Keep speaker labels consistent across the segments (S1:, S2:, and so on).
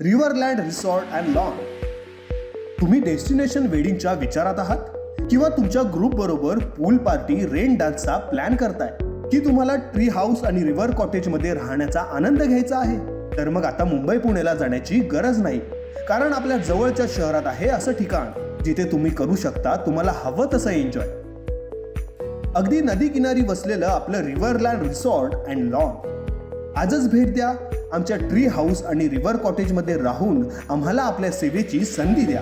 S1: रिव्हरलँड resort and lawn. तुम्ही destination वेडिंगच्या विचारात आहात किंवा तुमच्या ग्रुप बरोबर पूल पार्टी रेन डान्सचा प्लॅन करताय की तुम्हाला ट्री हाऊस आणि रिव्हर कॉटेज मध्ये राहण्याचा आनंद घ्यायचा आहे, तर मग आता मुंबई पुणेला जाण्याची गरज नाही, कारण आपल्या जवळच्या शहरात आहे असं ठिकाण जिथे तुम्ही करू शकता तुम्हाला हवं तसं एन्जॉय. अगदी नदी किनारी वसलेलं आपलं रिव्हरलँड रिसॉर्ट अँड लॉन. आजच भेट द्या. आमच्या ट्री हाऊस आणि रिव्हर कॉटेज मध्ये राहून आम्हाला आपल्या सेवेची संधी द्या.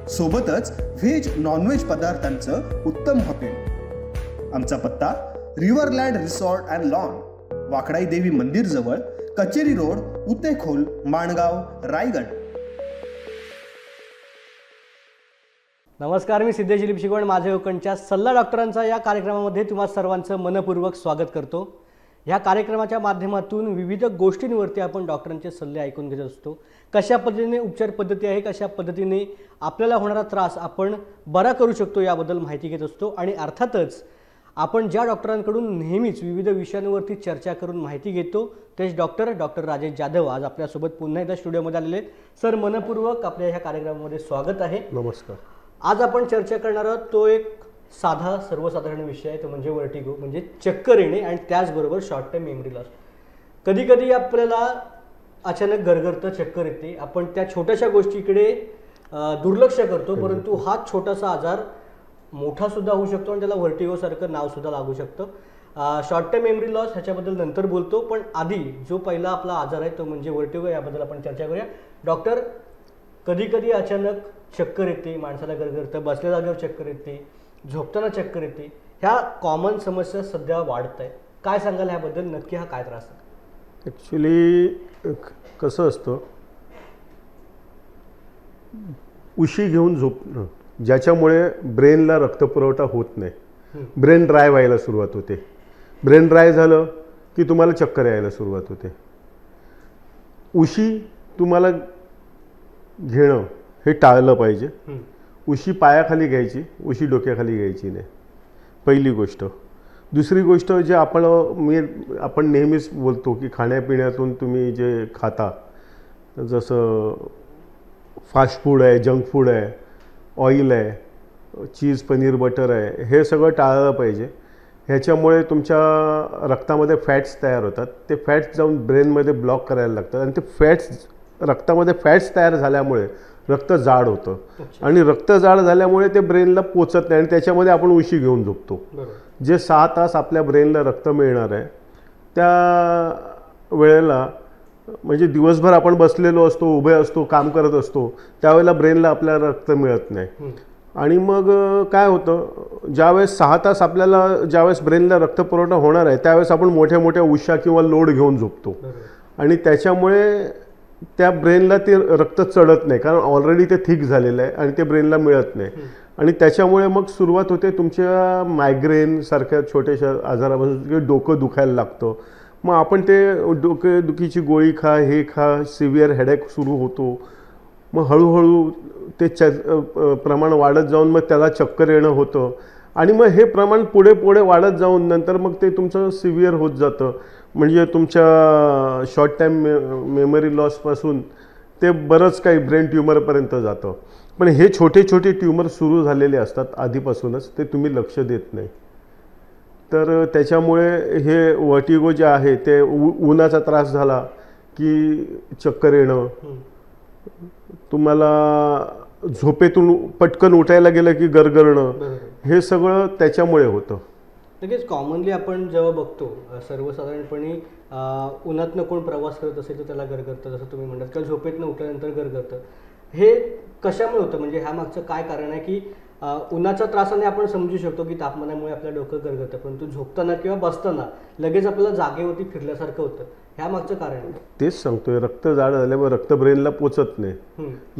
S1: सोबतच व्हेज नॉनव्हेज पदार्थांचं उत्तम हॉटेल. आमचा पत्ता रिव्हरलँड रिसॉर्ट अँड लॉन, वाकडाई देवी मंदिर जवळ, कचेरी रोड, उतेखोल, माणगाव, रायगड.
S2: नमस्कार, मी सिद्धेश दिलीप शिगवण. माझे कोकणच्या सल्ला डॉक्टरांचा या कार्यक्रमामध्ये तुम्हा सर्वांचं मनपूर्वक स्वागत करतो. या कार्यक्रमाच्या माध्यमातून विविध गोष्टींवरती आपण डॉक्टरांचे सल्ले ऐकून घेत असतो. कशा पद्धतीने उपचार पद्धती आहे, कशा पद्धतीने आपल्याला होणारा त्रास आपण बरा करू शकतो याबद्दल माहिती घेत असतो. आणि अर्थातच आपण ज्या डॉक्टरांकडून नेहमीच विविध विषयांवरती चर्चा करून माहिती घेतो तेच डॉक्टर राजेश जाधव आज आपल्यासोबत पुन्हा एकदा स्टुडिओमध्ये आलेले आहेत. सर, मनपूर्वक आपल्या ह्या कार्यक्रमामध्ये स्वागत आहे.
S3: नमस्कार.
S2: आज आपण चर्चा करणार आहोत तो एक साधा सर्वसाधारण विषय आहे, तो म्हणजे वर्टिगो, म्हणजे चक्कर येणे आणि त्याचबरोबर शॉर्ट टर्म मेमरी लॉस. कधी कधी आपल्याला अचानक गरगरतं, चक्कर येते, आपण त्या छोट्याशा गोष्टीकडे दुर्लक्ष करतो, परंतु हा छोटासा आजार मोठा सुद्धा होऊ शकतो आणि त्याला वर्टिगोसारखं नाव सुद्धा लागू शकतं. शॉर्ट टर्म मेमरी लॉस ह्याच्याबद्दल नंतर बोलतो, पण आधी जो पहिला आपला आजार आहे तो म्हणजे वर्टिगो, याबद्दल आपण चर्चा करूया. डॉक्टर, कधी कधी अचानक चक्कर येते, माणसाला गरगरतं, बसल्या जागेवर चक्कर येते, झोपताना चक्कर येते, ह्या कॉमन समस्या सध्या वाढत आहे. काय सांगाल ह्याबद्दल? नक्की हा काय त्रास आहे?
S3: ॲक्च्युली कसं असतं, उशी घेऊन झोपणं ज्याच्यामुळे ब्रेनला रक्तपुरवठा होत नाही, ब्रेन ड्राय व्हायला सुरुवात होते. ब्रेन ड्राय झालं की तुम्हाला चक्कर यायला सुरुवात होते. उशी तुम्हाला घेणं हे टाळलं पाहिजे. उशी पायाखाली घ्यायची, उशी डोक्याखाली घ्यायची नाही, पहिली गोष्ट. दुसरी गोष्ट, जे आपण नेहमीच बोलतो की खाण्यापिण्यातून तुम्ही जे खाता, जसं फास्ट फूड आहे, जंक फूड आहे, ऑइल आहे, चीज, पनीर, बटर आहे, हे सगळं टाळलं पाहिजे. ह्याच्यामुळे तुमच्या रक्तामध्ये फॅट्स तयार होतात. ते फॅट्स जाऊन ब्रेनमध्ये ब्लॉक करायला लागतात आणि ते फॅट्स, रक्तामध्ये फॅट्स तयार झाल्यामुळे रक्त जाड होतं आणि रक्त जाड झाल्यामुळे ते ब्रेनला पोचत नाही आणि त्याच्यामध्ये आपण उशी घेऊन झोपतो. जे 6 तास आपल्या ब्रेनला रक्त मिळणार आहे त्या वेळेला, म्हणजे दिवसभर आपण बसलेलो असतो, उभे असतो, काम करत असतो, त्यावेळेला ब्रेनला आपल्याला रक्त मिळत नाही. आणि मग काय होतं, ज्यावेळेस 6 तास आपल्याला ज्यावेळेस ब्रेनला रक्तपुरवठा होणार आहे त्यावेळेस आपण मोठ्या मोठ्या उशा किंवा लोड घेऊन झोपतो आणि त्याच्यामुळे त्या ब्रेनला ते रक्त चढत नाही, कारण ऑलरेडी ते थिक झालेलं आहे आणि ते ब्रेनला मिळत नाही. आणि त्याच्यामुळे मग सुरुवात होते तुमच्या मायग्रेन सारख्या छोट्याशा आजारापासून डोकं दुखायला लागतं. मग आपण ते डोकेदुखीची गोळी खा, हे खा, सिव्हिअर हेडेक सुरू होतो. मग हळूहळू ते प्रमाण वाढत जाऊन मग त्याला चक्कर येणं होतं आणि मग हे प्रमाण पुढे पुढे वाढत जाऊन नंतर मग ते तुमचं सिव्हिअर होत जातं. म्हणजे तुमच्या शॉर्ट टाईम मेमरी लॉसपासून ते बरंच काही ब्रेन ट्युमरपर्यंत जातं. पण हे छोटे छोटे ट्युमर सुरू झालेले असतात आधीपासूनच, ते तुम्ही लक्ष देत नाही. तर त्याच्यामुळे हे वर्टिगो जे आहे ते उन्हाचा त्रास झाला की चक्कर येणं, तुम्हाला झोपेतून पटकन उठायला गेलं की गरगरणं, हे सगळं त्याच्यामुळे होतं.
S2: लगेच कॉमनली आपण जेव्हा बघतो, सर्वसाधारणपणे उन्हातनं कोण प्रवास करत असेल तर त्याला गरगरतं, जसं तुम्ही म्हणतात, किंवा झोपेतनं उठल्यानंतर गरगरतं. हे कशामुळे होतं? म्हणजे ह्या मागचं काय कारण आहे की उन्हाच्या त्रासाने आपण समजू शकतो की तापमानामुळे आपलं डोकं गरगरतं, परंतु झोपताना किंवा बसताना लगेच आपल्याला जागेवरती फिरल्यासारखं होतं. ह्या मागचं कारण
S3: तेच सांगतोय, रक्त जाड झाल्यामुळे रक्त ब्रेनला पोचत नाही,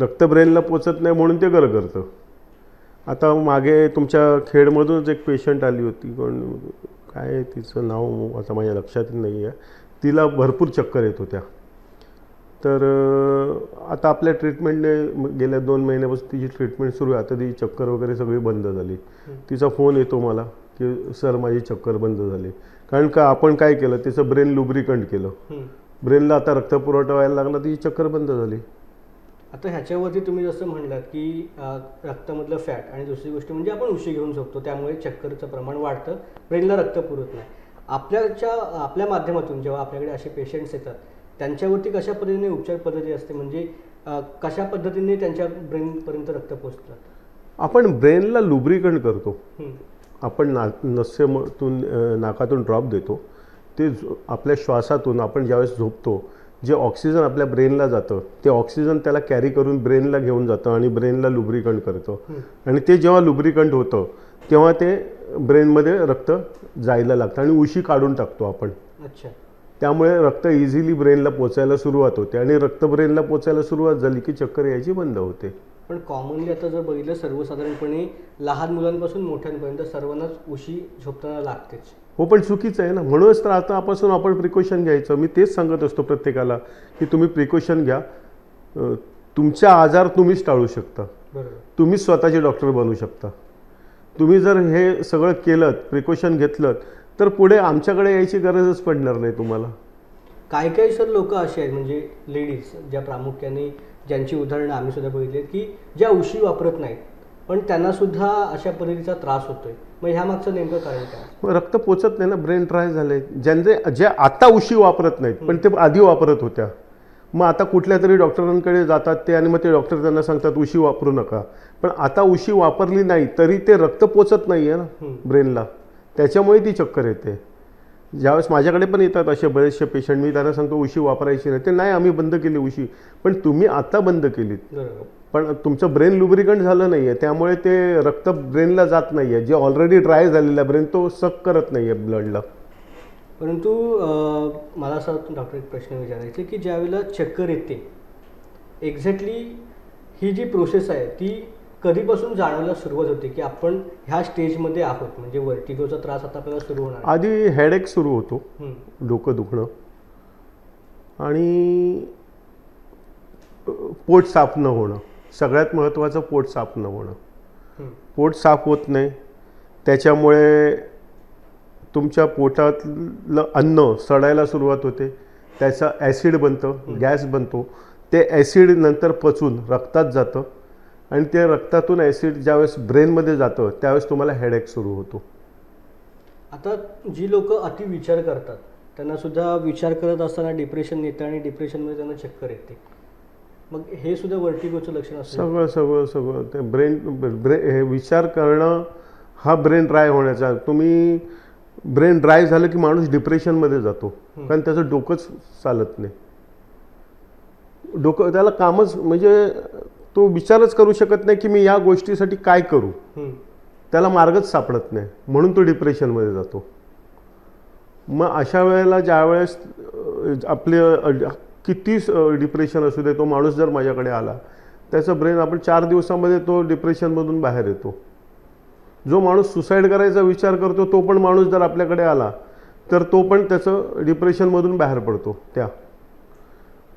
S3: रक्त ब्रेनला पोचत नाही म्हणून ते गरगरतं. आता मागे तुमच्या खेडमधूनच एक पेशंट आली होती, कोण काय तिचं नाव आता माझ्या लक्षात नाही आहे, तिला भरपूर चक्कर येत होत्या. तर आता आपल्या ट्रीटमेंटने गेल्या 2 महिन्यापासून तिची ट्रीटमेंट सुरू आहे. आता ती चक्कर वगैरे सगळी बंद झाली. तिचा फोन येतो मला की सर माझी चक्कर बंद झाली. कारण का आपण काय केलं, तिचं ब्रेन लुब्रिकंट केलं, ब्रेनला आता रक्तपुरवठा व्हायला लागला ती चक्कर बंद झाली.
S2: आता ह्याच्यावरती तुम्ही जसं म्हणलात की रक्तामधलं फॅट आणि दुसरी गोष्ट म्हणजे आपण उशी घेऊन झोपतो त्यामुळे चक्करचं प्रमाण वाढतं, ब्रेनला रक्त पुरत नाही. आपल्या माध्यमातून जेव्हा आपल्याकडे असे पेशंट्स येतात त्यांच्यावरती कशा पद्धतीने उपचार पद्धती असते, म्हणजे कशा पद्धतीने त्यांच्या ब्रेनपर्यंत रक्त पोचतं?
S3: आपण ब्रेनला लुब्रिकंट करतो. आपण नसेतून नाकातून ड्रॉप देतो, ते आपल्या श्वासातून आपण ज्यावेळेस झोपतो जे ऑक्सिजन आपल्या ब्रेनला जातं ते ऑक्सिजन त्याला कॅरी करून ब्रेनला घेऊन जातं आणि ब्रेनला लुब्रिकंट करतं. आणि ते जेव्हा लुब्रिकंट होतं तेव्हा ते ब्रेनमध्ये रक्त जायला लागतं आणि उशी काढून टाकतो आपण.
S2: अच्छा.
S3: त्यामुळे रक्त इझिली ब्रेनला पोचायला सुरुवात होते आणि रक्त ब्रेनला पोचायला सुरुवात झाली की चक्कर यायची बंद होते.
S2: पण कॉमनली आता जर बघितलं सर्वसाधारणपणे लहान मुलांपासून मोठ्यांपर्यंत सर्वांनाच उशी झोपताना लागतेच.
S3: हो, पण चुकीचं आहे ना. म्हणूनच तर आतापासून आपण प्रिकॉशन घ्यायचं. मी तेच सांगत असतो प्रत्येकाला की तुम्ही प्रिकॉशन घ्या. तुमच्या आजार तुम्हीच टाळू शकता, तुम्हीच स्वतःचे डॉक्टर बनू शकता. तुम्ही जर हे सगळं केलं, प्रिकॉशन घेतलं, तर पुढे आमच्याकडे यायची गरजच पडणार नाही तुम्हाला.
S2: काही काही सर लोक असे आहेत म्हणजे लेडीज ज्या प्रामुख्याने ज्यांची उदाहरणं आम्ही सुद्धा बघितली की ज्या उशी वापरत नाहीत पण त्यांना सुद्धा अशा पद्धतीचा त्रास होतोय. मग ह्या मागचं नेमकं कारण काय?
S3: रक्त पोचत नाही ना, ब्रेन ड्राय झाले. जे आता उशी वापरत नाहीत पण ते आधी वापरत होत्या, मग आता कुठल्या तरी डॉक्टरांकडे जातात ते आणि मग ते डॉक्टर त्यांना सांगतात उशी वापरू नका. पण आता उशी वापरली नाही तरी ते रक्त पोचत नाही आहे ना ब्रेनला, त्याच्यामुळे ती चक्कर येते. ज्यावेळेस माझ्याकडे पण येतात असे बरेचसे पेशंट, मी त्यांना सांगतो उशी वापरायची नाही. ते नाही, आम्ही बंद केली उशी. पण तुम्ही आता बंद केलीत, पण तुमचं ब्रेन लुब्रिकंट झालं नाही आहे, त्यामुळे ते रक्त ब्रेनला जात नाही आहे. जे ऑलरेडी ड्राय झालेला ब्रेन तो सक करत नाही आहे ब्लडला.
S2: परंतु मला असं डॉक्टर एक प्रश्न विचारायचे की ज्यावेळेला चक्कर येते एक्झॅक्टली ही जी प्रोसेस आहे ती कधीपासून जाणवायला सुरुवात होते की आपण ह्या स्टेजमध्ये आहोत, म्हणजे वर्टिगोचा त्रास आता आपल्याला सुरू होणार?
S3: आधी हेडेक सुरू होतो, डोकं दुखणं आणि पोट साफ न होणं. सगळ्यात महत्त्वाचं पोट साफ न होणं. पोट साफ होत नाही त्याच्यामुळे तुमच्या पोटातलं अन्न सडायला सुरुवात होते, त्याचा ॲसिड बनतं, गॅस बनतो. ते ॲसिड नंतर पचून रक्तात जातं आणि ते रक्तातून ॲसिड ज्यावेळेस ब्रेनमध्ये जातं त्यावेळेस तुम्हाला हेडेक सुरू होतो.
S2: आता जी लोक अति विचार करतात त्यांना सुद्धा विचार करत असताना डिप्रेशन येतं आणि डिप्रेशनमध्ये त्यांना चक्कर येते, मग हे सुद्धा वर्टिगोचं लक्षण असतं?
S3: सगळं ते हे विचार करणं हा ब्रेन ड्राय होण्याचा. तुम्ही ब्रेन ड्राय झालं की माणूस डिप्रेशनमध्ये जातो कारण त्याचं डोकंच चालत नाही. डोकं त्याला कामच म्हणजे तो विचारच करू शकत नाही की मी या गोष्टीसाठी काय करू, त्याला मार्गच सापडत नाही, म्हणून तो डिप्रेशनमध्ये जातो. मग अशा वेळेला ज्यावेळेस आपले किती डिप्रेशन असू दे तो माणूस जर माझ्याकडे आला त्याचं ब्रेन आपण 4 दिवसामध्ये तो डिप्रेशनमधून बाहेर येतो. जो माणूस सुसाईड करायचा विचार करतो तो पण माणूस जर आपल्याकडे आला तर तो पण त्याचं डिप्रेशनमधून बाहेर पडतो.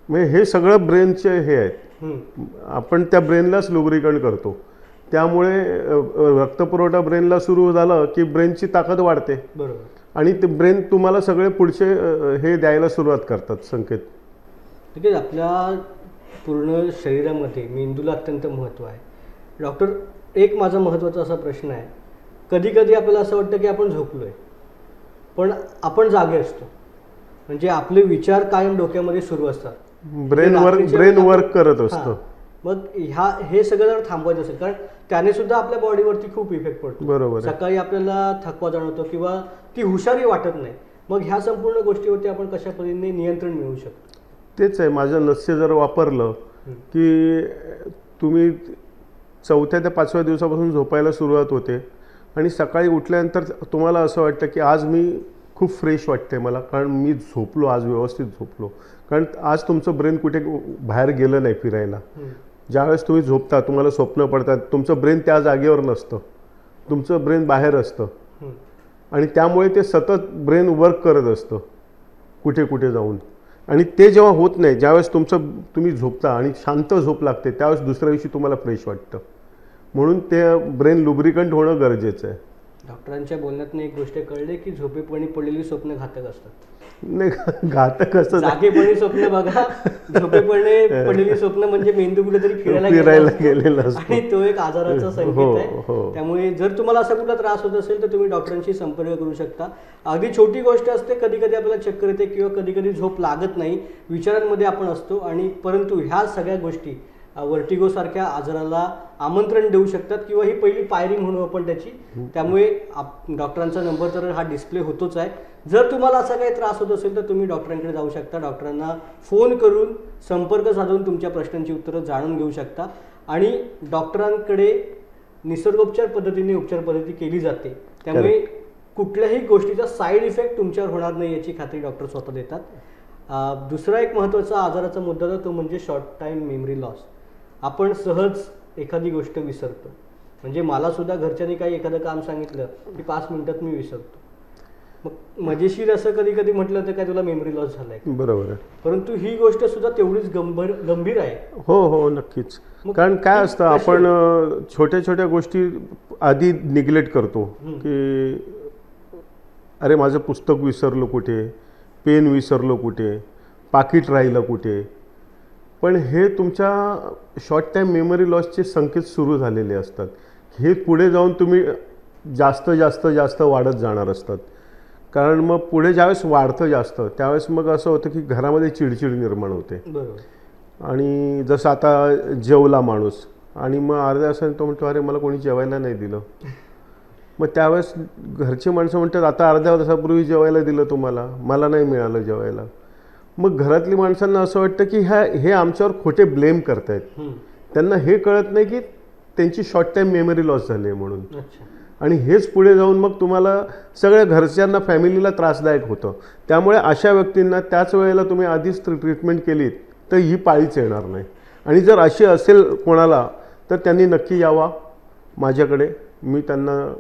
S3: म्हणजे हे सगळं ब्रेनचे हे आहेत. आपण त्या ब्रेनलाच लुब्रिकंट करतो, त्यामुळे रक्तपुरवठा ब्रेनला सुरू झाला की ब्रेनची ताकद वाढते.
S2: बरोबर.
S3: आणि ते ब्रेन तुम्हाला सगळे पुढचे हे द्यायला सुरुवात करतात संकेत.
S2: ठीक आहे. आपल्या पूर्ण शरीरामध्ये मेंदूला अत्यंत महत्त्व आहे. डॉक्टर, एक माझा महत्त्वाचा असा प्रश्न आहे, कधी कधी आपल्याला असं वाटतं की आपण झोपलो आहे पण आपण जागे असतो, म्हणजे आपले विचार कायम डोक्यामध्ये सुरू असतात,
S3: ब्रेन वर्क करत असतं.
S2: मग हे सगळं जर थांबवायचं असेल कारण त्याने सुद्धा आपल्या बॉडीवरती खूप इफेक्ट पडतो.
S3: बरोबर.
S2: सकाळी आपल्याला थकवा जाणवतो किंवा ती हुशारी वाटत नाही, मग ह्या संपूर्ण गोष्टीवरती आपण कशा पद्धतीने नियंत्रण मिळवू शकतो?
S3: तेच आहे, माझं नस्य जर वापरलं की तुम्ही 4थ्या ते 5व्या दिवसापासून झोपायला सुरुवात होते आणि सकाळी उठल्यानंतर तुम्हाला असं वाटतं की आज मी खूप फ्रेश वाटते मला, कारण मी झोपलो, आज व्यवस्थित झोपलो. कारण आज तुमचं ब्रेन कुठे बाहेर गेलं नाही फिरायला. ज्यावेळेस तुम्ही झोपता तुम्हाला स्वप्न पडतात, तुमचं ब्रेन त्या जागेवर नसतं, तुमचं ब्रेन बाहेर असतं आणि त्यामुळे ते सतत ब्रेन वर्क करत असतं कुठे कुठे जाऊन. आणि ते जेव्हा होत नाही, ज्यावेळेस तुम्ही झोपता आणि शांत झोप लागते त्यावेळेस दुसऱ्या दिवशी तुम्हाला फ्रेश वाटतं. म्हणून ते ब्रेन लुब्रिकंट होणं गरजेचं आहे.
S2: डॉक्टरांच्या बोलण्यातून एक गोष्ट कळली की झोपेपणी पडलेली स्वप्न घातक असतात.
S3: नाही घातक असं
S2: जागेपणी स्वप्न बघा, झोपेपणे पडलेली स्वप्न म्हणजे मेंदू कुठेतरी
S3: फिरायला गेलेला असतो
S2: आणि तो एक आजाराचा संकेत आहे.
S3: हो.
S2: त्यामुळे जर तुम्हाला असा कुठला त्रास होत असेल तर तुम्ही डॉक्टरांशी संपर्क करू शकता. अगदी छोटी गोष्ट असते, कधी कधी आपल्याला चक्कर येते किंवा कधी कधी झोप लागत नाही, विचारांमध्ये आपण असतो, आणि परंतु ह्या सगळ्या गोष्टी वर्टिगो सारख्या आजाराला आमंत्रण देऊ शकतात किंवा ही पहिली पायरी म्हणू आपण त्याची. त्यामुळे डॉक्टरांचा नंबर तर हा डिस्प्ले होतोच आहे. जर तुम्हाला असा काही त्रास होत असेल तर तुम्ही डॉक्टरांकडे जाऊ शकता, डॉक्टरांना फोन करून संपर्क साधून तुमच्या प्रश्नांची उत्तरं जाणून घेऊ शकता. आणि डॉक्टरांकडे निसर्गोपचार पद्धतीने उपचार पद्धती केली जाते, त्यामुळे कुठल्याही गोष्टीचा साईड इफेक्ट तुमच्यावर होणार नाही याची खात्री डॉक्टर स्वतः देतात. दुसरा एक महत्त्वाचा आजाराचा मुद्दा तो म्हणजे शॉर्ट टाईम मेमरी लॉस. आपण सहज एखादी गोष्ट विसरतो, म्हणजे मला सुद्धा घरच्यांनी काही एखादं काम सांगितलं की 5 मिनिटात मी विसरतो. मग मजेशीर असं कधी कधी म्हटलं तर काय तुला मेमरी लॉस झालाय,
S3: बरोबर आहे,
S2: परंतु ही गोष्ट सुद्धा तेवढीच गंभीर आहे.
S3: हो नक्कीच. कारण काय असतं, आपण छोट्या छोट्या गोष्टी आधी निग्लेक्ट करतो की अरे माझं पुस्तक विसरलो कुठे, पेन विसरलो कुठे, पाकिट राहिलं कुठे. पण हे तुमच्या शॉर्ट टाईम मेमरी लॉसचे संकेत सुरू झालेले असतात. हे पुढे जाऊन तुम्ही जास्त जास्त जास्त वाढत जाणार असतात. कारण मग पुढे ज्यावेळेस वाढतं जास्त त्यावेळेस मग असं होतं की घरामध्ये चिडचिड निर्माण होते. आणि जसं आता जेवला माणूस आणि मग अर्ध्या तासाने तो म्हणतो अरे मला कोणी जेवायला नाही दिलं. मग त्यावेळेस घरची माणसं म्हणतात आता अर्ध्या तासापूर्वी जेवायला दिलं तुम्हाला, मला नाही मिळालं जेवायला. मग घरातली माणसांना असं वाटतं की हे आमच्यावर खोटे ब्लेम करतायत. त्यांना हे कळत नाही की त्यांची शॉर्ट टाईम मेमरी लॉस झाली आहे म्हणून. आणि हेच पुढे जाऊन मग तुम्हाला सगळ्या घरच्यांना फॅमिलीला त्रासदायक होतं. त्यामुळे अशा व्यक्तींना त्याच वेळेला तुम्ही आधीच ट्रीटमेंट केलीत तर ही पाळीच येणार नाही. आणि जर अशी असेल कोणाला तर त्यांनी नक्की यावा माझ्याकडे, मी त्यांना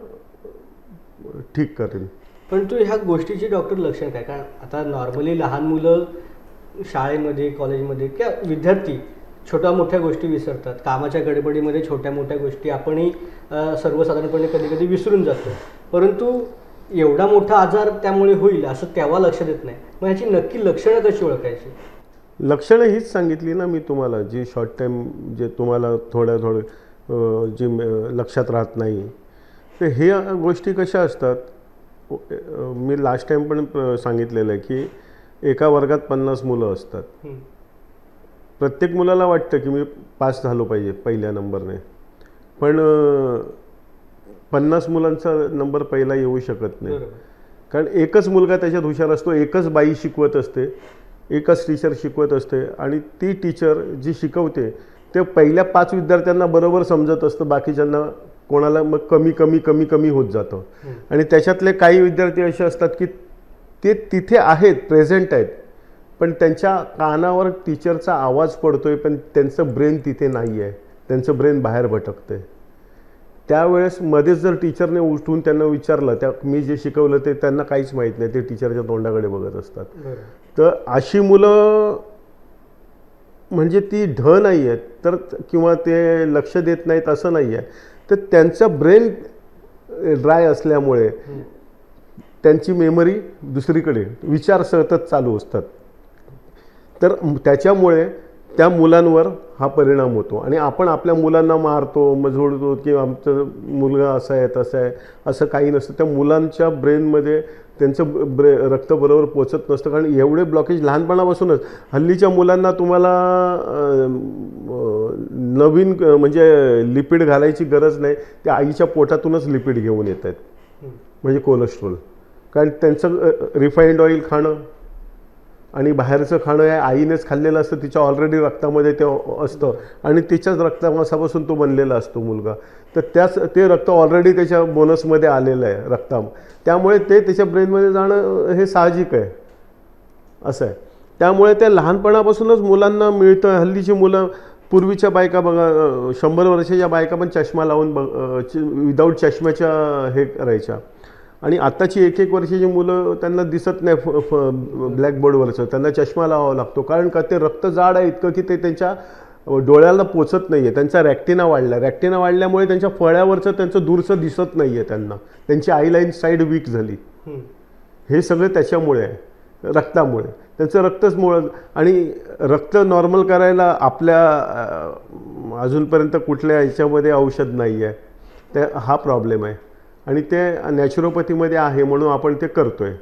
S3: ठीक करेन.
S2: पण तू ह्या गोष्टीची डॉक्टर लक्षण काय? कारण आता नॉर्मली लहान मुलं शाळेमध्ये कॉलेजमध्ये किंवा विद्यार्थी छोट्या मोठ्या गोष्टी विसरतात, कामाच्या गडबडीमध्ये छोट्या मोठ्या गोष्टी आपणही सर्वसाधारणपणे कधी कधी विसरून जातो. परंतु एवढा मोठा आजार त्यामुळे होईल असं तेव्हा लक्ष देत नाही. मग ह्याची नक्की लक्षणं कशी ओळखायची?
S3: लक्षणं हीच सांगितली ना मी तुम्हाला, जी शॉर्ट टाईम जे तुम्हाला थोडं जी लक्षात राहत नाही. तर हे गोष्टी कशा असतात, मी लास्ट टाईम पण सांगितलेलं आहे की एका वर्गात 50 मुलं असतात. प्रत्येक मुलाला वाटतं की मी पास झालो पाहिजे पहिल्या नंबरने, पण 50 मुलांचा नंबर पहिला येऊ शकत नाही. कारण एकच मुलगा त्याच्यात हुशार असतो, एकच बाई शिकवत असते, एकच टीचर शिकवत असते. आणि ती टीचर जी शिकवते ते पहिल्या 5 विद्यार्थ्यांना बरोबर समजत असतं, बाकीच्यांना कोणाला मग कमी कमी कमी कमी होत जातं. आणि त्याच्यातले काही विद्यार्थी असे असतात की ते तिथे आहेत, प्रेझेंट आहेत, पण त्यांच्या कानावर टीचरचा आवाज पडतोय पण त्यांचं ब्रेन तिथे नाही आहे, त्यांचं ब्रेन बाहेर भटकतंय. त्यावेळेस मध्येच जर टीचरने उठून त्यांना विचारलं, मी जे शिकवलं ते त्यांना काहीच माहीत नाही, ते टीचरच्या तोंडाकडे बघत असतात. तर अशी मुलं म्हणजे ती ढ नाही आहेत तर, किंवा ते लक्ष देत नाहीत असं नाही आहे, तर त्यांचं ब्रेन ड्राय असल्यामुळे त्यांची मेमरी दुसरीकडे, विचार सतत चालू असतात. तर त्याच्यामुळे त्या मुलांवर हा परिणाम होतो. आणि आपण आपल्या मुलांना मारतो, मजोडतो की आमचं मुलगा असा आहे तसं आहे, असं काही नसतं. त्या मुलांच्या ब्रेनमध्ये त्यांचं रक्त बरोबर पोचत नसतं. कारण एवढे ब्लॉकेज लहानपणापासूनच, हल्लीच्या मुलांना तुम्हाला नवीन म्हणजे लिपिड घालायची गरज नाही, त्या आईच्या पोटातूनच लिपिड घेऊन येत आहेत, म्हणजे कोलेस्ट्रॉल. कारण त्यांचं रिफाईंड ऑइल खाणं आणि बाहेरचं खाणं हे आईनेच खाल्लेलं असतं, तिच्या ऑलरेडी रक्तामध्ये ते असतं आणि तिच्याच रक्तामासापासून तो बनलेला असतो मुलगा. तर ते रक्त ऑलरेडी त्याच्या बोनसमध्ये आलेलं आहे रक्ताम, त्यामुळे ते त्याच्या ब्रेनमध्ये जाणं हे साहजिक आहे असं आहे. त्यामुळे ते लहानपणापासूनच मुलांना मिळतं. हल्लीची मुलं, पूर्वीच्या बायका बघा, 100 वर्षाच्या बायका पण चष्मा लावून विदाऊट चष्म्याच्या हे करायच्या. आणि आत्ताची 1-1 वर्षाची मुलं, त्यांना दिसत नाही ब्लॅकबोर्डवरचं, त्यांना चष्मा लावावा लागतो. कारण का, ते रक्त जाड आहे इतकं की ते त्यांच्या डोळ्याला पोचत नाही आहे. त्यांचा रॅक्टिना वाढला, रॅक्टिना वाढल्यामुळे त्यांच्या फळ्यावरचं त्यांचं दूरचं दिसत नाही आहे त्यांना, त्यांची आयलाईन साईड वीक झाली. हे सगळं त्याच्यामुळे आहे. रक्तामुळे. त्यांचं रक्तच मुळं, आणि रक्त नॉर्मल करायला आपल्या अजूनपर्यंत कुठल्या ह्याच्यामध्ये औषध नाही आहे. ते हा प्रॉब्लेम आहे आणि ते नॅचरोपॅथीमध्ये आहे म्हणून आपण ते करतो आहे.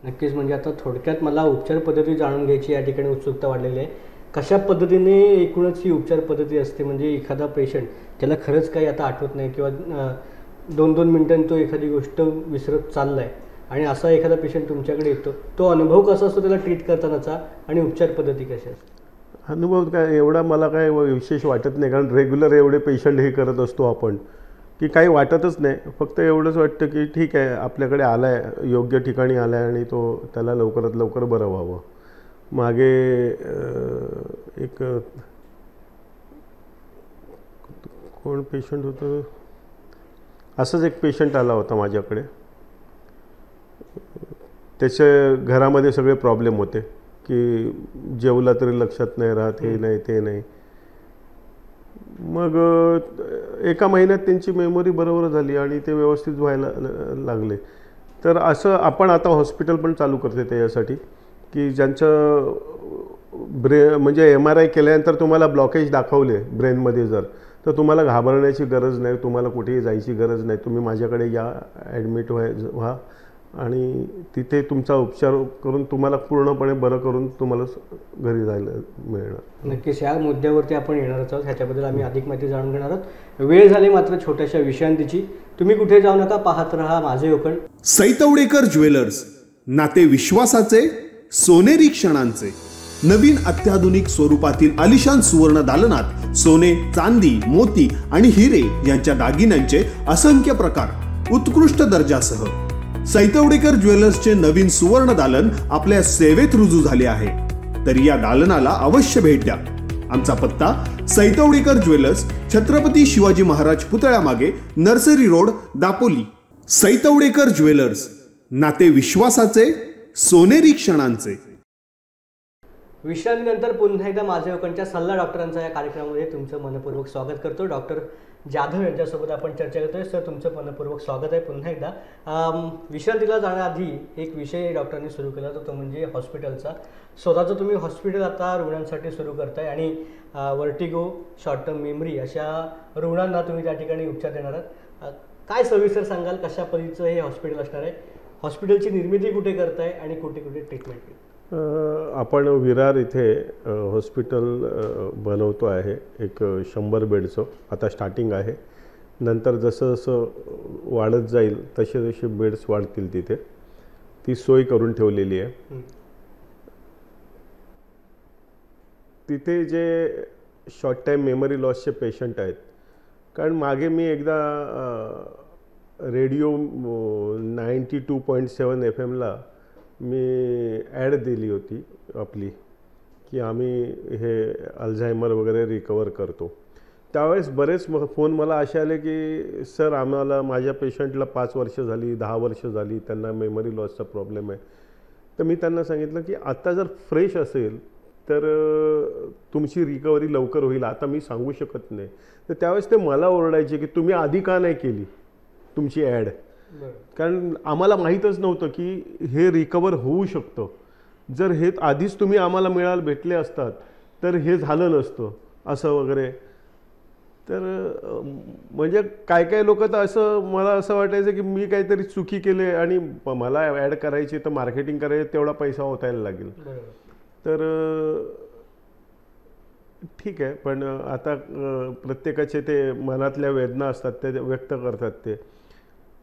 S2: नक्कीच. म्हणजे आता थोडक्यात मला उपचार पद्धती जाणून घ्यायची या ठिकाणी उत्सुकता वाढलेली आहे. कशा पद्धतीने एकूणच ही उपचार पद्धती असते, म्हणजे एखादा पेशंट ज्याला खरंच काही आता आठवत नाही किंवा 2-2 मिनिटांनी तो एखादी गोष्ट विसरत चालला आहे आणि असा एखादा पेशंट तुमच्याकडे येतो, तो अनुभव कसा असतो त्याला ट्रीट करतानाचा आणि उपचार पद्धती कशी असते?
S3: अनुभव काय एवढा मला काय विशेष वाटत नाही, कारण रेग्युलर एवढे पेशंट हे करत असतो आपण की काही वाटतच नाही. फक्त एवढंच वाटतं की ठीक आहे, आपल्याकडे आला आहे, योग्य ठिकाणी आला आहे आणि तो त्याला लवकरात लवकर बरं व्हावं. मागे एक कोण पेशंट होतं, असंच एक पेशंट आला होता माझ्याकडे. त्याच्या घरामध्ये सगळे प्रॉब्लेम होते की जेवला तरी लक्षात नाही राहत, हे नाही ते नाही. मग एका महिन्यात त्यांची मेमरी बरोबर झाली आणि ते व्यवस्थित व्हायला लागले. तर असं आपण आता हॉस्पिटल पण चालू करते त्याच्यासाठी की ज्यांचं म्हणजे MRI केल्यानंतर तुम्हाला ब्लॉकेज दाखवले ब्रेनमध्ये जर, तर तुम्हाला घाबरण्याची गरज नाही, तुम्हाला कुठेही जायची गरज नाही. तुम्ही माझ्याकडे या, ॲडमिट व्हा आणि तिथे तुमचा उपचार करून तुम्हाला पूर्णपणे बरं करून तुम्हाला घरी जायला मिळणार.
S2: नक्कीच या मुद्द्यावरती आपण येणारच आहोत. ह्याच्याबद्दल आम्ही अधिक माहिती जाणून घेणार आहोत. वेळ झाली मात्र छोट्याशा विश्रांतीची. तुम्ही कुठे जाऊ नका, पाहत रहा माझे कोकण.
S1: सैतवडेकर ज्वेलर्स, नाते विश्वासाचे, सोनेरी क्षणांचे. नवीन अत्याधुनिक स्वरूपातील आलिशान सुवर्ण दालनात सोने, चांदी, मोती आणि हिरे यांच्या दागिन्यांचे असंख्य प्रकार उत्कृष्ट दर्जासह. सैतवडेकर ज्वेलर्सचे नवीन सुवर्ण दालन आपल्या सेवेत रुजू झाले आहे, तर या दालनाला अवश्य भेट द्या. आमचा पत्ता सैतवडेकर ज्वेलर्स, छत्रपती शिवाजी महाराज पुतळ्यामागे, nursery road, Dapoli. Saitawadekar jewellers, नाते विश्वासाचे, सोनेरी क्षणांचे.
S2: विश्रांतीनंतर पुन्हा एकदा माझे कोकणच्या सल्ला डॉक्टरांचा या कार्यक्रमामध्ये तुमचं मनपूर्वक स्वागत करतो. डॉक्टर जाधव यांच्यासोबत आपण चर्चा करतोय. सर, तुमचं मनपूर्वक स्वागत आहे पुन्हा एकदा. विश्रांतीला जाण्याआधी एक विषय डॉक्टरांनी सुरू केला तो म्हणजे हॉस्पिटलचा. स्वतःचं तुम्ही हॉस्पिटल आता रुग्णांसाठी सुरू करताय आणि वर्टिगो, शॉर्ट टर्म मेमरी अशा रुग्णांना तुम्ही त्या ठिकाणी उपचार देणार आहात. काय सविस्तर सांगाल, कशा पद्धतीचं हे हॉस्पिटल असणार आहे, हॉस्पिटलची निर्मिती कुठे करताय आणि कुठे कुठे ट्रीटमेंट?
S3: आपण विरार इथे हॉस्पिटल बनवतो आहे, एक 100 बेडचं. आता स्टार्टिंग आहे, नंतर जसं जसं वाढत जाईल तसे तसे बेड्स वाढतील. तिथे ती सोय करून ठेवलेली आहे. तिथे जे शॉर्ट टाईम मेमरी लॉसचे पेशंट आहेत, कारण मागे मी एकदा रेडिओ 92.7 FM मी ॲड दिली होती आपली, की आम्ही हे अल्झायमर वगैरे रिकवर करतो. त्यावेळेस बरेच फोन मला असे आले की सर, आम्हाला माझ्या पेशंटला 5 वर्ष झाली, 10 वर्ष झाली, त्यांना मेमरी लॉसचा प्रॉब्लेम आहे. तर मी त्यांना सांगितलं की आता जर फ्रेश असेल तर तुमची रिकव्हरी लवकर होईल, आता मी सांगू शकत नाही. तर त्यावेळेस ते मला ओरडायचे की तुम्ही आधी का नाही केली तुमची ॲड, कारण आम्हाला माहीतच नव्हतं की हे रिकवर होऊ शकतं. जर हे आधीच तुम्ही आम्हाला भेटले असतात तर हे झालं नसतं असं वगैरे. तर म्हणजे काय काय लोक तर असं, मला असं वाटायचं की मी काहीतरी चुकी केले आणि मला ॲड करायची तर मार्केटिंग करायची, तेवढा पैसा होतायला लागेल. तर ठीक आहे, पण आता प्रत्येकाचे ते मनातल्या वेदना असतात ते व्यक्त करतात ते.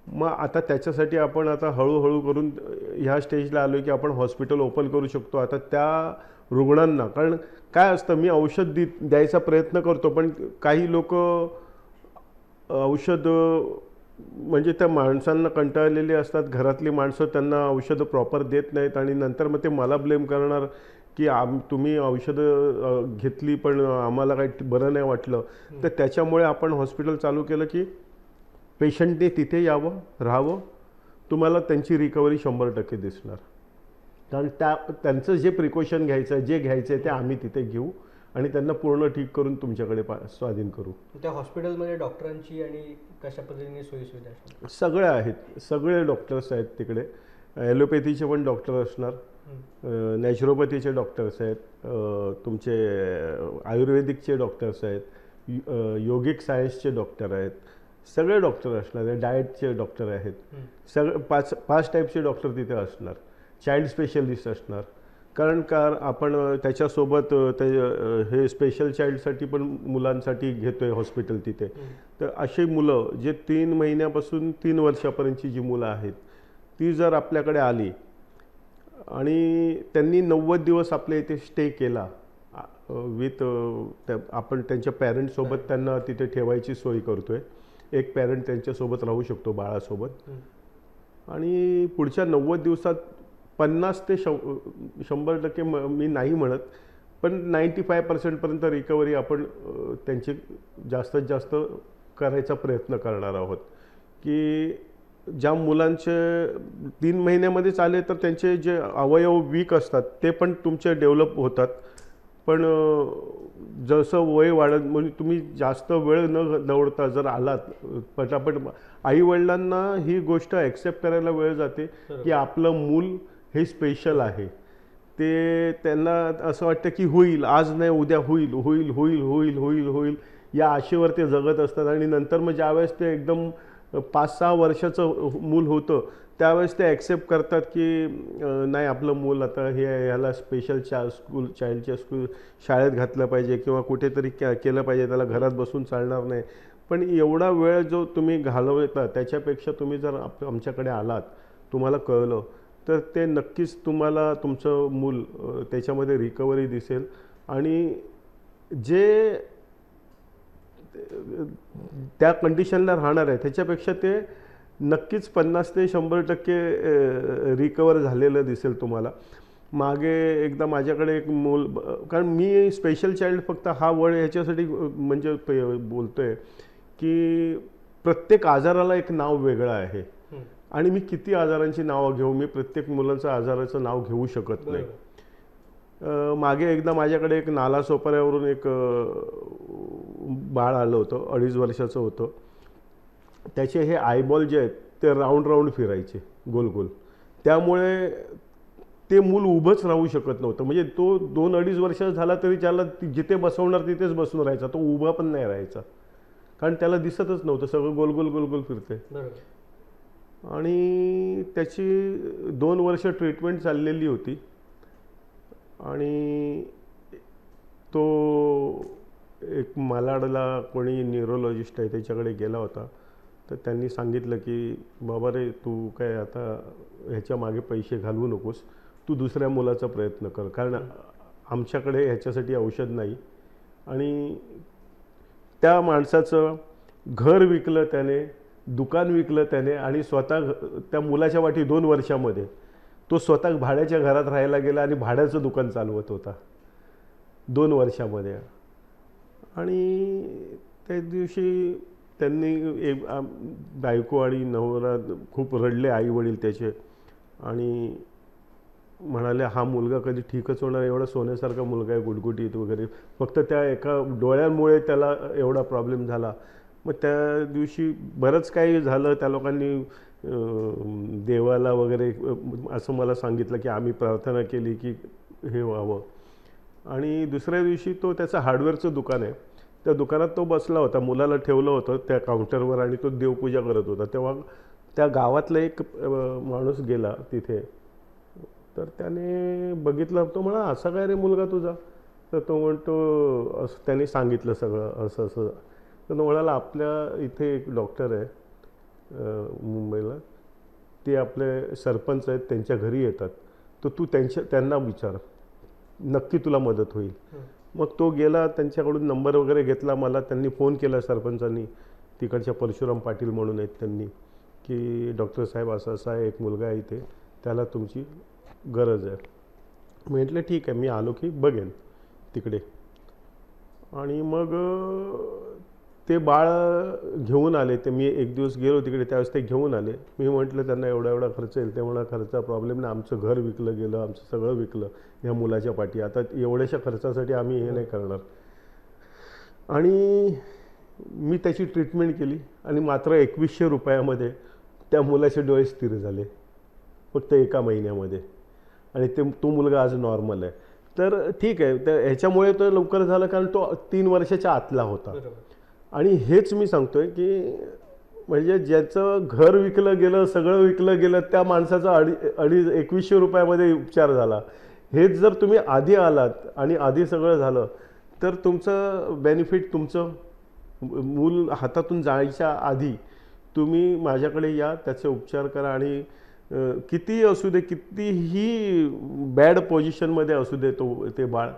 S3: मग आता त्याच्यासाठी आपण आता हळूहळू करून ह्या स्टेजला आलो की आपण हॉस्पिटल ओपन करू शकतो आता त्या रुग्णांना. कारण काय असतं, मी औषध द्यायचा प्रयत्न करतो, पण काही लोक औषध म्हणजे त्या माणसांना कंटाळलेली असतात, घरातली माणसं त्यांना औषधं प्रॉपर देत नाहीत आणि नंतर मग ते मला ब्लेम करणार की तुम्ही औषधं घेतली पण आम्हाला काही बरं नाही वाटलं. तर त्याच्यामुळे आपण हॉस्पिटल चालू केलं की पेशंटने तिथे यावं, राहावं, तुम्हाला त्यांची रिकव्हरी 100% दिसणार. कारण त्यांचं जे प्रिकॉशन घ्यायचं आहे, जे घ्यायचं आहे ते आम्ही तिथे घेऊ आणि त्यांना पूर्ण ठीक करून तुमच्याकडे स्वाधीन करू.
S2: त्या हॉस्पिटलमध्ये डॉक्टरांची आणि कशा पद्धतीने सोयीसुविधा
S3: सगळे आहेत, सगळे डॉक्टर्स आहेत तिकडे. ॲलोपॅथीचे पण डॉक्टर असणार, नॅचरोपॅथीचे डॉक्टर्स आहेत, तुमचे आयुर्वेदिकचे डॉक्टर्स आहेत, योगिक सायन्सचे डॉक्टर आहेत, सगळे डॉक्टर असणार आहे, डाएटचे डॉक्टर आहेत, सगळे पाच टाईपचे डॉक्टर तिथे असणार, चाइल्ड स्पेशलिस्ट असणार. कारण आपण त्याच्यासोबत ते हे स्पेशल चाइल्डसाठी पण मुलांसाठी घेतो आहे हॉस्पिटल तिथे. तर अशी मुलं जे 3 महिन्यापासून 3 वर्षापर्यंतची जी मुलं आहेत ती जर आपल्याकडे आली आणि त्यांनी 90 दिवस आपल्या इथे स्टे केला विथ आपण त्यांच्या पॅरेंट्ससोबत त्यांना तिथे ठेवायची सोय करतो आहे. एक पॅरेंट त्यांच्यासोबत राहू शकतो बाळासोबत. आणि पुढच्या 90 दिवसात 50 ते 100% मी नाही म्हणत, पण 95% रिकव्हरी आपण त्यांची जास्तीत जास्त करायचा प्रयत्न करणार आहोत. की ज्या मुलांचे 3 महिन्यामध्येच आले तर त्यांचे जे अवयव वीक असतात ते पण तुमचे डेव्हलप होतात. पण जसं वय वाढत म्हणजे तुम्ही जास्त वेळ न दौडता जर आलात पटापट, आईवडिलांना ही गोष्ट ॲक्सेप्ट करायला वेळ जाते की आपलं मूल हे स्पेशल आहे. ते त्यांना असं वाटतं की होईल, आज नाही उद्या होईल होईल होईल होईल होईल होईल या आशेवर ते जगत असतात. आणि नंतर मग ज्यावेळेस ते एकदम 5-6 वर्षाचं मूल होतं त्यावेळेस ते ॲक्सेप्ट करतात की नाही आपलं मूल आता हे ह्याला स्पेशल चाइल्डच्या शाळेत घातलं पाहिजे किंवा कुठेतरी केलं पाहिजे, त्याला घरात बसून चालणार नाही. पण एवढा वेळ जो तुम्ही घालवता त्याच्यापेक्षा तुम्ही जर आमच्याकडे आलात, तुम्हाला कळलं तर ते नक्कीच तुम्हाला तुमचं मूल त्याच्यामध्ये रिकव्हरी दिसेल. आणि जे त्या कंडिशनला राहणार आहे त्याच्यापेक्षा ते नक्कीच 50 ते 100% रिकवर झालेलं दिसेल तुम्हाला. मागे एकदा माझ्याकडे एक मूल, कारण मी स्पेशल चाइल्ड फक्त हा वर्ड ह्याच्यासाठी म्हणजे बोलतो आहे की प्रत्येक आजाराला एक नाव वेगळं आहे आणि मी किती आजारांची नावं घेऊ, मी प्रत्येक मुलांचं आजाराचं नाव घेऊ शकत नाही. मागे एकदा माझ्याकडे एक नालासोपाऱ्यावरून एक बाळ आलं होतं, 2.5 वर्षाचं होतं. त्याचे हे आयबॉल जे आहेत ते राऊंड फिरायचे गोल गोल, त्यामुळे ते मूल उभंच राहू शकत नव्हतं. म्हणजे तो 2-2.5 वर्ष झाला तरी त्याला जिथे बसवणार तिथेच बसून राहायचा, तो उभा पण नाही राहायचा कारण त्याला दिसतच नव्हतं, सगळं गोल गोल फिरते. आणि त्याची 2 वर्ष ट्रीटमेंट चाललेली होती आणि तो एक मालाडला कोणी न्यूरोलॉजिस्ट आहे त्याच्याकडे गेला होता. तर त्यांनी सांगितलं की बाबा रे तू काय आता ह्याच्या मागे पैसे घालवू नकोस, तू दुसऱ्या मुलाचा प्रयत्न कर, कारण आमच्याकडे ह्याच्यासाठी औषध नाही. आणि त्या माणसाचं घर विकलं त्याने, दुकान विकलं त्याने आणि स्वतः त्या मुलाच्या वाटी 2 वर्षामध्ये तो स्वतः भाड्याच्या घरात राहायला गेला आणि भाड्याचं दुकान चालवत होता 2 वर्षामध्ये. आणि त्या दिवशी त्यांनी एक बायको आणि नवरा खूप रडले, आई वडील त्याचे, आणि म्हणाले हा मुलगा कधी ठीकच होणार, एवढा सोन्यासारखा मुलगा आहे, गुटगुटीत वगैरे, फक्त त्या एका डोळ्यांमुळे त्याला एवढा प्रॉब्लेम झाला. मग त्या दिवशी बरंच काही झालं, त्या लोकांनी देवाला वगैरे असं मला सांगितलं की आम्ही प्रार्थना केली की हे व्हावं. आणि दुसऱ्या दिवशी तो त्याचं हार्डवेअरचं दुकान आहे, त्या दुकानात तो बसला होता, मुलाला ठेवलं होतं त्या काउंटरवर आणि तो देवपूजा करत होता. तेव्हा त्या गावातला एक माणूस गेला तिथे, तर त्याने बघितलं, तो म्हणा असा काय रे मुलगा तुझा, तर तो म्हणतो असं त्याने सांगितलं सगळं असं असं. तर तो म्हणाला आपल्या इथे एक डॉक्टर आहे मुंबईला, ते आपले सरपंच आहेत, त्यांच्या घरी येतात, तर तू त्यांना विचार, नक्की तुला मदत होईल. मग तो गेला, त्यांच्याकडून नंबर वगैरे घेतला, मला त्यांनी फोन केला सरपंचांनी, तिकडच्या परशुराम पाटील म्हणून आहेत त्यांनी, की डॉक्टर साहेब असं असं आहे, एक मुलगा आहे इथे, त्याला तुमची गरज आहे. म्हटलं ठीक आहे, मी आलो की बघेन तिकडे. आणि मग ते बाळ घेऊन आले, ते मी एक दिवस गेलो तिकडे, त्यावेळेस ते घेऊन आले. मी म्हटलं त्यांना एवढा खर्च येईल, ते म्हणा खर्चा प्रॉब्लेम नाही, आमचं घर विकलं गेलं, आमचं सगळं विकलं ह्या मुलाच्या पाठी, आता एवढ्याशा खर्चासाठी आम्ही हे नाही करणार. आणि मी त्याची ट्रीटमेंट केली आणि मात्र 2100 रुपयामध्ये त्या मुलाचे डोळे स्थिर झाले फक्त 1 महिन्यामध्ये. आणि तो मुलगा आज नॉर्मल आहे, तर ठीक आहे. तर ह्याच्यामुळे तो लवकर झालं कारण तो 3 वर्षाच्या आतला होता. आणि हेच मी सांगतोय की म्हणजे ज्याचं घर विकलं गेलं, सगळं विकलं गेलं, त्या माणसाचा 2100 रुपयामध्ये उपचार झाला. हेच जर तुम्ही आधी आलात आणि आधी सगळं झालं तर तुमचं बेनिफिट, तुमचं मूल हातातून जायच्या आधी तुम्ही माझ्याकडे या, त्याचे उपचार करा. आणि कितीही असू दे, कितीही बॅड पोझिशनमध्ये असू दे ते बाळ,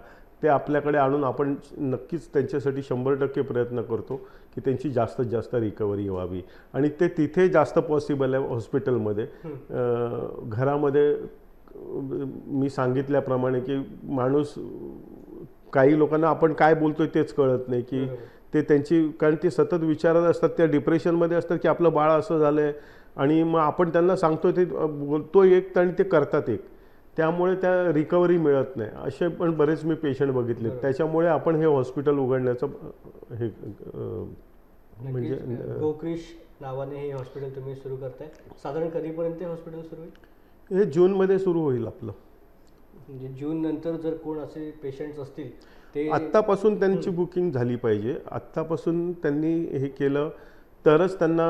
S3: ते आपल्याकडे आणून आपण नक्कीच त्यांच्यासाठी 100% प्रयत्न करतो की त्यांची जास्तीत जास्त रिकव्हरी व्हावी. आणि ते तिथे जास्त पॉसिबल आहे हॉस्पिटलमध्ये. घरामध्ये मी सांगितल्याप्रमाणे की माणूस, काही लोकांना आपण काय बोलतोय तेच कळत नाही की ते त्यांची, कारण ते सतत विचारत असतात, त्या डिप्रेशनमध्ये असतात की आपलं बाळ असं झालं आहे, आणि मग आपण त्यांना सांगतो ते बोलतो एक आणि ते करतात एक, त्यामुळे त्या रिकव्हरी मिळत नाही. असे पण बरेच मी पेशंट बघितले. त्याच्यामुळे आपण हे हॉस्पिटल उघडण्याचं हे
S2: म्हणजे गोक्रिश नावाने हे हॉस्पिटल तुम्ही सुरू करताय. साधारण कधीपर्यंत हॉस्पिटल सुरू होईल?
S3: हे जूनमध्ये सुरू होईल आपलं.
S2: म्हणजे जून नंतर जर कोण असे पेशंट्स असतील ते
S3: आत्तापासून त्यांची बुकिंग झाली पाहिजे. आत्तापासून त्यांनी हे केलं तरच त्यांना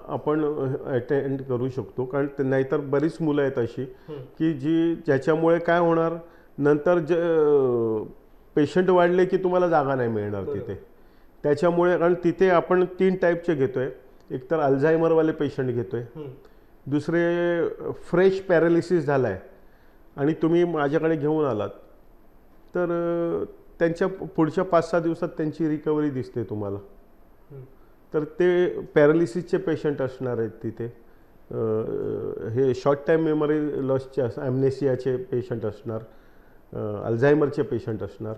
S3: आपण अटेंड करू शकतो. कारण नाहीतर बरीच मुलं आहेत अशी की ज्याच्यामुळे काय होणार, नंतर पेशंट वाढले की तुम्हाला जागा नाही मिळणार तिथे. त्याच्यामुळे, कारण तिथे आपण 3 टाईपचे घेतोय. एक तर अल्झायमरवाले पेशंट घेतोय, दुसरे फ्रेश पॅरालिसिस झाला आहे आणि तुम्ही माझ्याकडे घेऊन आलात तर त्यांच्या पुढच्या 5-6 दिवसात त्यांची रिकव्हरी दिसते तुम्हाला. तर ते पॅरालिसिसचे पेशंट असणार आहेत तिथे. हे शॉर्ट टाईम मेमरी लॉसचे ॲम्नेसियाचे पेशंट असणार, अल्झायमरचे पेशंट असणार.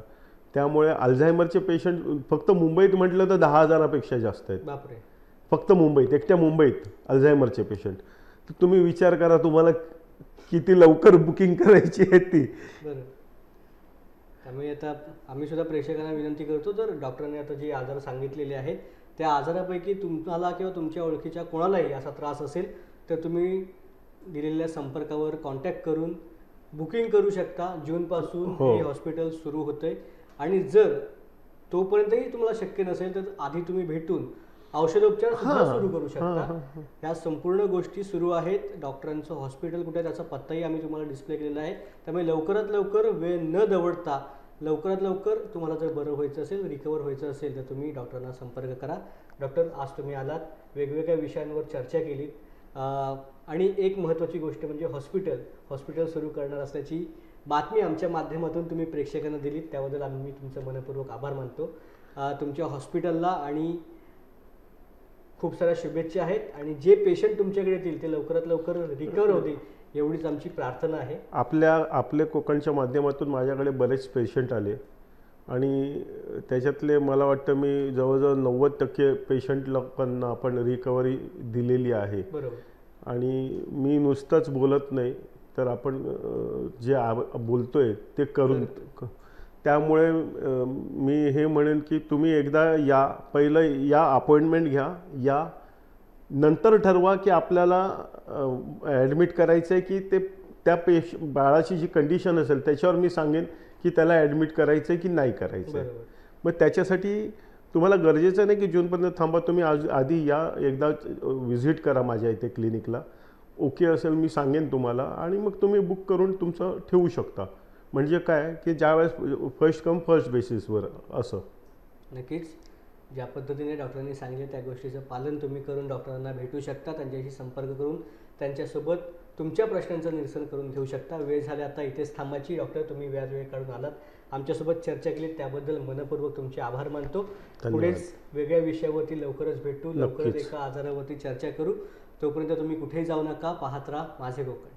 S3: त्यामुळे अल्झायमरचे पेशंट फक्त मुंबईत म्हटलं तर 10,000पेक्षा जास्त आहेत.
S2: बापरे.
S3: फक्त मुंबईत, एकट्या मुंबईत अल्झायमरचे पेशंट. तर तुम्ही विचार करा तुम्हाला किती लवकर बुकिंग करायची आहे ती.
S2: बरं. त्यामुळे आता आम्ही सुद्धा प्रेक्षकांना विनंती करतो, जर डॉक्टरांनी आता जे आजार सांगितलेले आहेत त्या आजारापैकी तुम्हाला किंवा तुमच्या ओळखीच्या कोणालाही असा त्रास असेल तर तुम्ही दिलेल्या संपर्कावर कॉन्टॅक्ट करून बुकिंग करू शकता. जूनपासून हे हॉस्पिटल सुरू होतंय. आणि जर तोपर्यंतही तुम्हाला शक्य नसेल तर आधी तुम्ही भेटून औषधोपचार सुद्धा सुरू करू शकता. ह्या संपूर्ण गोष्टी सुरू आहेत. डॉक्टरांचं हॉस्पिटल कुठे आहे त्याचा पत्ताही आम्ही तुम्हाला डिस्प्ले केलेला आहे. त्यामुळे लवकरात लवकर वेळ न दवडता लवकरात लवकर तुम्हाला जर बरं व्हायचं असेल, रिकवर व्हायचं असेल तर तुम्ही डॉक्टरांना संपर्क करा. डॉक्टर, आज तुम्ही आलात, वेगवेगळ्या विषयांवर चर्चा केली. आणि एक महत्त्वाची गोष्ट म्हणजे हॉस्पिटल सुरू करणार असल्याची बातमी आमच्या माध्यमातून तुम्ही प्रेक्षकांना दिलीत, त्याबद्दल आम्ही तुमचं मनपूर्वक आभार मानतो. तुमच्या हॉस्पिटलला आणि खूप साऱ्या शुभेच्छा आहेत. आणि जे पेशंट तुमच्याकडे येतील ते लवकरात लवकर रिकवर होतील एवढीच आमची प्रार्थना आहे.
S3: आपले कोकणच्या माध्यमातून माझ्याकडे बरेच पेशंट आले आणि त्याच्यातले मला वाटतं मी जवळजवळ 90% पेशंट लोकांना आपण रिकव्हरी दिलेली आहे.
S2: बरोबर.
S3: आणि मी नुसतंच बोलत नाही तर आपण जे बोलतोय ते करून. त्यामुळे मी हे म्हणेन की तुम्ही एकदा या, पहिलं या, अपॉइंटमेंट घ्या, या, नंतर ठरवा की आपल्याला ॲडमिट करायचं आहे की त्या बाळाची जी कंडिशन असेल त्याच्यावर मी सांगेन की त्याला ॲडमिट करायचं आहे की नाही करायचं आहे. मग त्याच्यासाठी तुम्हाला गरजेचं नाही की जूनपर्यंत थांबा, तुम्ही आधी या, एकदा व्हिजिट करा माझ्या इथे क्लिनिकला. ओके असेल मी सांगेन तुम्हाला आणि मग तुम्ही बुक करून तुमचं ठेवू शकता. म्हणजे काय की ज्यावेळेस फर्स्ट कम फर्स्ट बेसिसवर असं.
S2: नक्कीच ज्या पद्धतीने डॉक्टरांनी सांगितले त्या गोष्टीचं पालन तुम्ही करून डॉक्टरांना भेटू शकता, त्यांच्याशी संपर्क करून त्यांच्यासोबत तुमच्या प्रश्नांचं निरसन करून घेऊ शकता. वेळ झाली आता इथेच थांबायची. डॉक्टर, तुम्ही व्याज वेळ काढून आलात, आमच्यासोबत चर्चा केली, त्याबद्दल मनपूर्वक तुमचे आभार मानतो. पुढेच वेगळ्या विषयावरती लवकरच भेटू, लवकरच एका आजारावरती चर्चा करू. तोपर्यंत तुम्ही कुठेही जाऊ नका, पाहत राहा माझे कोकण.